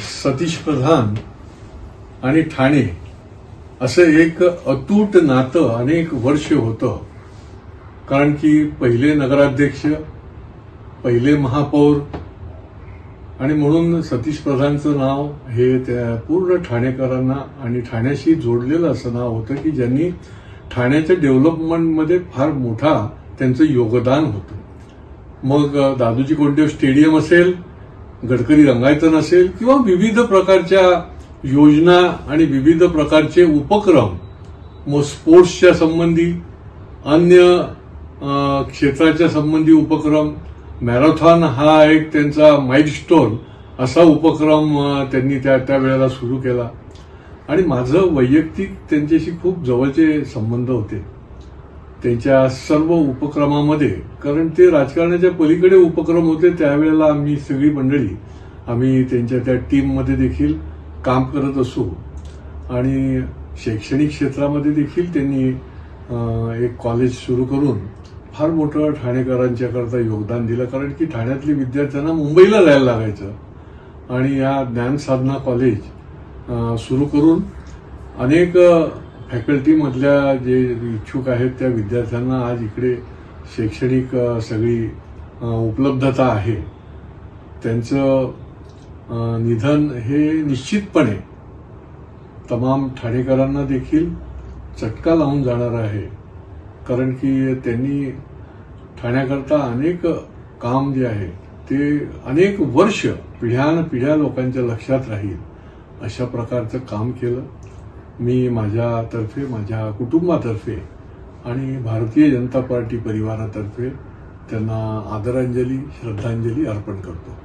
सतीश प्रधान आणि ठाणे असं एक अतूट नातं अनेक वर्ष होतं. कारण की पहिले नगराध्यक्ष, पहिले महापौर आणि म्हणून सतीश प्रधानचं नाव हे त्या पूर्ण ठाणेकरांना आणि ठाण्याशी जोडलेलं असं नाव होतं की ज्यांनी ठाण्याच्या डेव्हलपमेंटमध्ये फार मोठा त्यांचं योगदान होतं. मग दादोजी कोंडदेव स्टेडियम असेल, गडकरी रंगायतन असेल किंवा विविध प्रकारच्या योजना आणि विविध प्रकारचे उपक्रम, मग स्पोर्ट्सच्या संबंधी, अन्य क्षेत्राच्या संबंधी उपक्रम, मॅरेथॉन हा एक त्यांचा माइलस्टोन असा उपक्रम त्यांनी त्या वेळेला सुरू केला. आणि माझं वैयक्तिक त्यांच्याशी खूप जवळचे संबंध होते त्यांच्या सर्व उपक्रमामध्ये. कारण ते राजकारणाच्या पलीकडे उपक्रम होते. त्यावेळेला आम्ही सगळी मंडळी आम्ही त्यांच्या त्या टीममध्ये देखील काम करत असू. आणि शैक्षणिक क्षेत्रामध्ये देखील त्यांनी एक कॉलेज सुरू करून फार मोठं ठाणेकरांच्याकरता योगदान दिलं. कारण की ठाण्यातल्या विद्यार्थ्यांना मुंबईला जायला लागायचं आणि या ज्ञानसाधना कॉलेज सुरू करून अनेक फॅकल्टीमधल्या जे इच्छुक आहेत त्या विद्यार्थ्यांना आज इकडे शैक्षणिक सगळी उपलब्धता आहे. त्यांचं निधन हे निश्चितपणे तमाम ठाणेकरांना देखील चटका लावून जाणार आहे. कारण की त्यांनी ठाण्याकरता अनेक काम जे आहे ते अनेक वर्ष पिढ्यानपिढ्या लोकांच्या लक्षात राहील अशा प्रकारचं काम केलं. मी माझ्यातर्फे, माझ्या कुटुंबातर्फे आणि भारतीय जनता पार्टी परिवारातर्फे त्यांना आदरांजली, श्रद्धांजली अर्पण करतो.